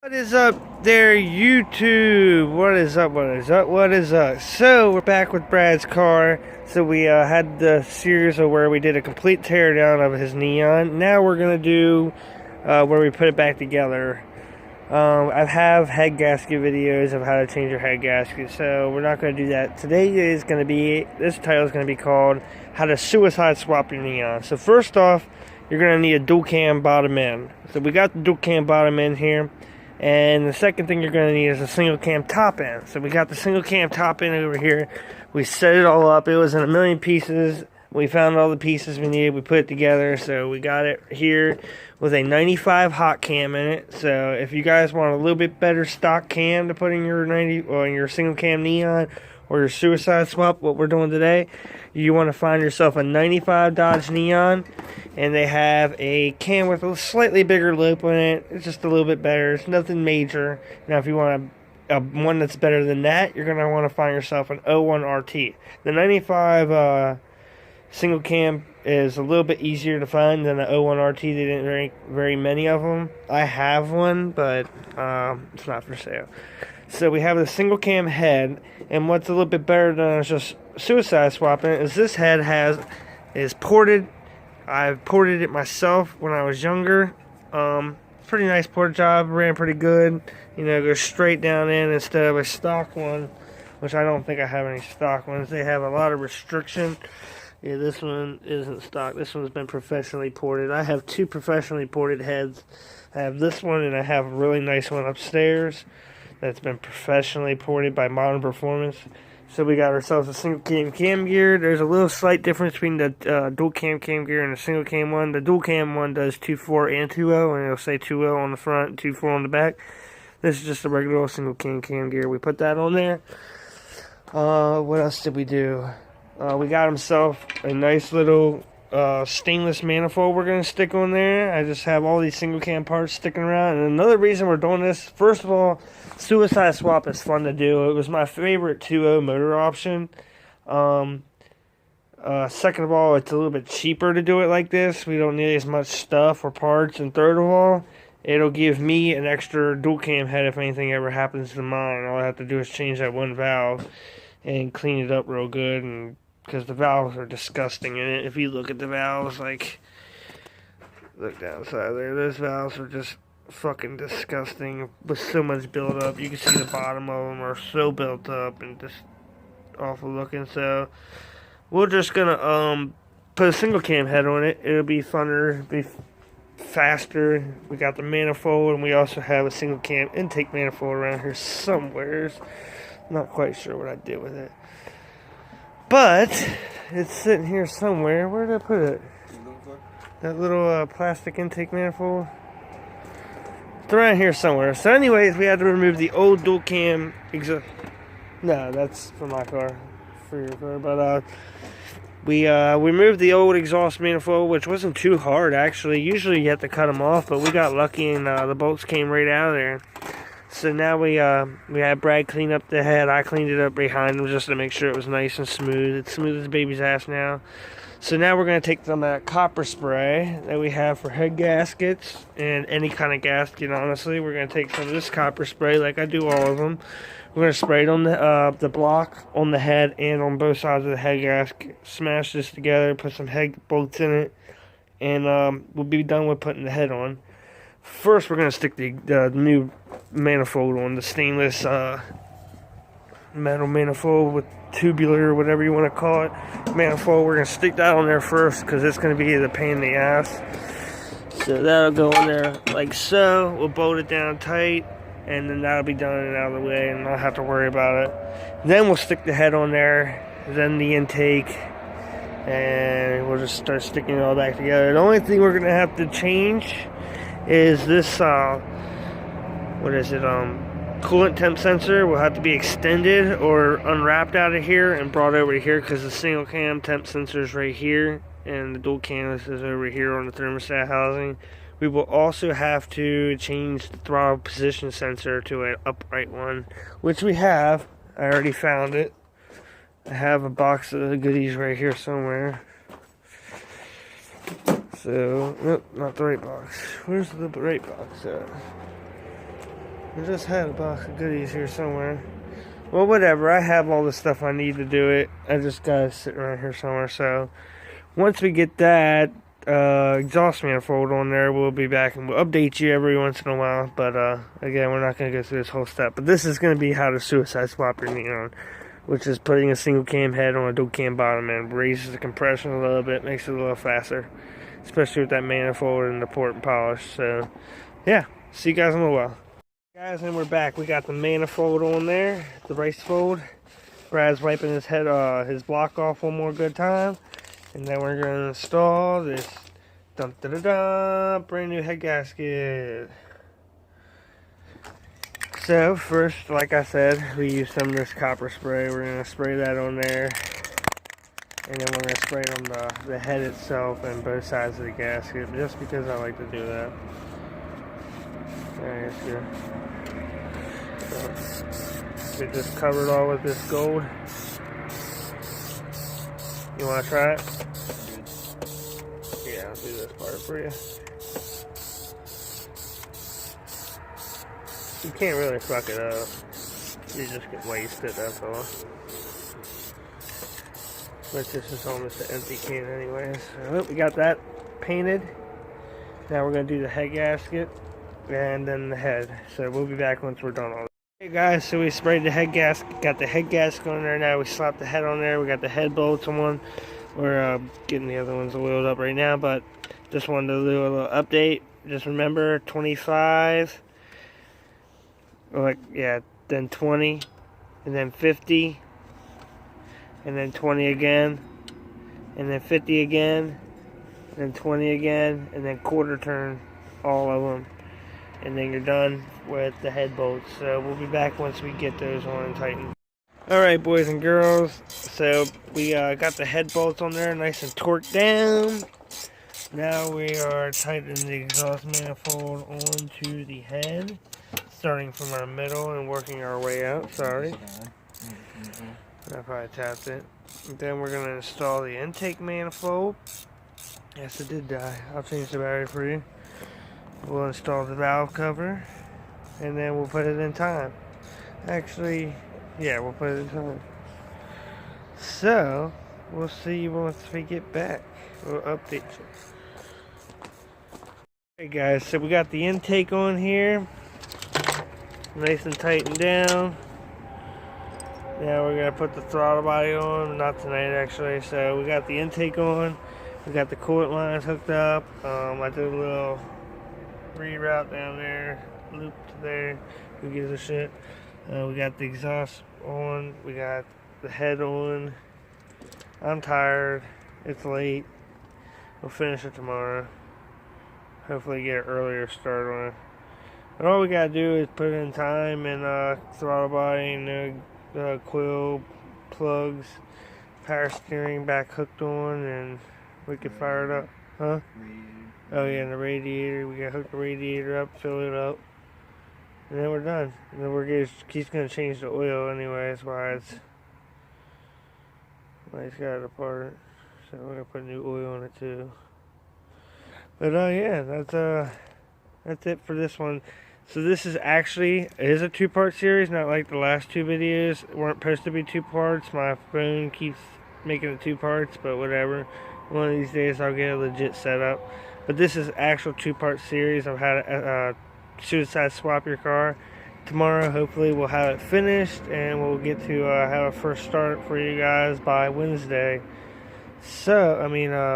What is up there, YouTube? What is up? What is up? What is up? So we're back with Brad's car. So we had the series of where we did a complete teardown of his Neon. Now we're gonna do where we put it back together. I have head gasket videos of how to change your head gasket, so we're not going to do that. Today is going to be, this title is going to be called How to Suicide Swap Your Neon. So first off, you're going to need a dual cam bottom end. So we got the dual cam bottom end here. And the second thing you're going to need is a single cam top end. So we got the single cam top end over here. We set it all up. It was in a million pieces. We found all the pieces we needed. We put it together. So we got it here with a 95 hot cam in it. So if you guys want a little bit better stock cam to put in your your single cam Neon or your suicide swap, what we're doing today, you want to find yourself a 95 Dodge Neon, and they have a cam with a slightly bigger loop in it. It's just a little bit better. It's nothing major. Now if you want one that's better than that, you're going to want to find yourself an 01 RT. The 95 single cam is a little bit easier to find than the 01 RT. They didn't very many of them. I have one, but it's not for sale. So we have the single cam head, and what's a little bit better than just suicide swapping is this head is ported. I've ported it myself when I was younger. Pretty nice port job, ran pretty good. You know, goes straight down in instead of a stock one, which I don't think I have any stock ones. They have a lot of restriction. Yeah, this one isn't stock. This one's been professionally ported. I have two professionally ported heads. I have this one, and I have a really nice one upstairs that's been professionally ported by Modern Performance. So we got ourselves a single cam gear. There's a little slight difference between the dual cam gear and the single cam one. The dual cam one does 2.4 and 2.0, and it'll say 2.0 on the front, 2.4 on the back. This is just a regular old single cam gear. We put that on there. What else did we do? We got himself a nice little stainless manifold we're going to stick on there. I just have all these single cam parts sticking around. And another reason we're doing this, first of all, suicide swap is fun to do. It was my favorite 2.0 motor option. Second of all, it's a little bit cheaper to do it like this. We don't need as much stuff or parts. And third of all, it'll give me an extra dual cam head if anything ever happens to mine. All I have to do is change that one valve and clean it up real good, and because the valves are disgusting in it. If you look at the valves, like, look downside there, those valves are just fucking disgusting with so much build up. You can see the bottom of them are so built up and just awful looking. So we're just gonna put a single cam head on it. It'll be funner, be faster. We got the manifold, and we also have a single cam intake manifold around here somewhere. Not quite sure what I did with it, but it's sitting here somewhere. Where did I put it? That little plastic intake manifold. It's around here somewhere. So anyways, we had to remove the old dual cam exhaust. No, that's for my car. For your car. But we removed the old exhaust manifold, which wasn't too hard actually. Usually you have to cut them off, but we got lucky and the bolts came right out of there. So now we had Brad clean up the head. I cleaned it up behind him just to make sure it was nice and smooth. It's smooth as a baby's ass now. So now we're going to take some of that copper spray that we have for head gaskets and any kind of gasket, honestly. We're going to take some of this copper spray like I do all of them. We're going to spray it on the block, on the head, and on both sides of the head gasket. Smash this together, put some head bolts in it, and we'll be done with putting the head on. First, we're going to stick the new manifold on, the stainless metal manifold with tubular, whatever you want to call it, manifold. We're going to stick that on there first because it's going to be the pain in the ass. So that'll go on there like so. We'll bolt it down tight, and then that'll be done and out of the way, and not have to worry about it. Then we'll stick the head on there, then the intake, and we'll just start sticking it all back together. The only thing we're going to have to change is this, what is it, coolant temp sensor will have to be extended or unwrapped out of here and brought over to here, because the single cam temp sensor is right here and the dual cam is over here on the thermostat housing. We will also have to change the throttle position sensor to an upright one, which we have. I already found it. I have a box of the goodies right here somewhere. So, nope, not the right box. Where's the right box at? I just had a box of goodies here somewhere. Well, whatever. I have all the stuff I need to do it. I just gotta sit around here somewhere. So once we get that exhaust manifold on there, we'll be back and we'll update you every once in a while. But again, we're not gonna go through this whole step. But this is gonna be how to suicide swap your Neon, which is putting a single cam head on a dual cam bottom and raises the compression a little bit, makes it a little faster, especially with that manifold and the port and polish. So yeah, see you guys in a little while. Guys, and we're back. We got the manifold on there, the race fold. Brad's wiping his head, his block off one more good time, and then we're gonna install this brand new head gasket. So first, like I said, we use some of this copper spray. We're gonna spray that on there, and then we're gonna spray it on the head itself and both sides of the gasket, just because I like to do that. There, that's good. So, we just covered all with this gold. You want to try it? Yeah, I'll do this part for you. You can't really fuck it up. You just get wasted, that's all. But this is almost an empty can anyways. So, we got that painted. Now we're going to do the head gasket and then the head. So we'll be back once we're done all that. Hey guys, so we sprayed the head gasket, got the head gasket on there. Now we slapped the head on there. We got the head bolts on. We're getting the other ones oiled up right now, but just wanted to do a little update. Just remember 25, then 20, and then 50, and then 20 again, and then 50 again, and then 20 again, and then quarter turn all of them. And then you're done with the head bolts. So we'll be back once we get those on and tightened. Alright, boys and girls, so we got the head bolts on there nice and torqued down. Now we are tightening the exhaust manifold onto the head, starting from our middle and working our way out. Sorry, I probably tapped it. And then we're going to install the intake manifold. Yes, it did die. I'll change the battery for you. We'll install the valve cover, and then we'll put it in time. Actually, yeah, we'll put it in time. So, we'll see you once we get back. We'll update you. Hey guys, so we got the intake on here. Nice and tightened down. Now we're going to put the throttle body on. Not tonight, actually. So, we got the intake on. We got the coolant lines hooked up. I did a little reroute down there, loop to there, who gives a shit. We got the exhaust on, we got the head on. I'm tired, it's late, we'll finish it tomorrow. Hopefully get an earlier start on it. But all we gotta do is put it in time and throttle body and the coil plugs, power steering back hooked on, and we can fire it up. Huh? Oh yeah, and the radiator, we gotta hook the radiator up, fill it up, and then we're done. And then he's gonna change the oil anyways, why he's got it apart. So we're gonna put new oil on it too. But yeah, that's it for this one. So this is actually, it is a two-part series, not like the last two videos. Weren't supposed to be two parts. My phone keeps making it two parts, but whatever. One of these days I'll get a legit setup. But this is actual two-part series of how to suicide swap your car. Tomorrow, hopefully, we'll have it finished, and we'll get to have a first start for you guys by Wednesday. So,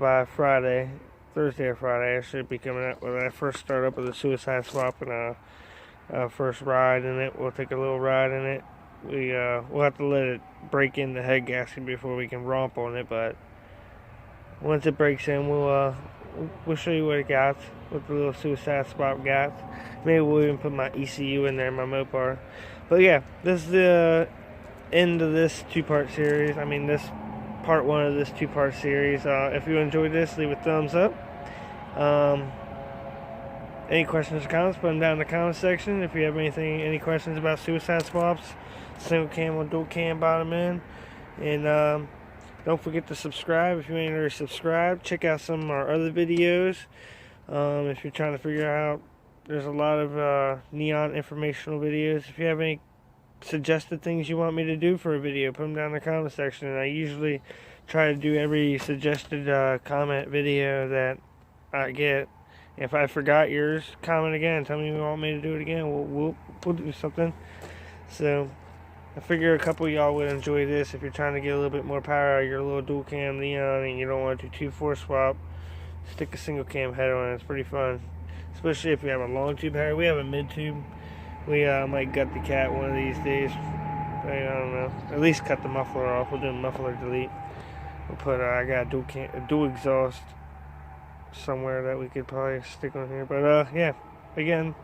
by Friday, Thursday or Friday, I should be coming out with our first start up of the suicide swap and first ride in it. We'll take a little ride in it. We'll have to let it break in the head gasket before we can romp on it, but once it breaks in, we'll show you what it got, what the little suicide swap got. Maybe we'll even put my ECU in there, my Mopar. But yeah, this is the end of this two-part series. This part one of this two-part series. If you enjoyed this, leave a thumbs up. Any questions or comments, put them down in the comment section. If you have any questions about suicide swaps, single cam or dual cam bottom end. And don't forget to subscribe if you ain't already subscribed. Check out some of our other videos. If you're trying to figure out There's a lot of neon informational videos. If you have any suggested things you want me to do for a video, put them down in the comment section. And I usually try to do every suggested comment video that I get. If I forgot yours, comment again. Tell me you want me to do it again. We'll do something. So I figure a couple of y'all would enjoy this if you're trying to get a little bit more power out of your little dual cam neon and you don't want to do 2-4 swap. Stick a single cam head on it. It's pretty fun, especially if you have a long tube header. We have a mid tube. We might gut the cat one of these days. I don't know. At least cut the muffler off. We'll do a muffler delete. We'll put I got a dual exhaust somewhere that we could probably stick on here. But yeah, again,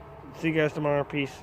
see you guys tomorrow. Peace.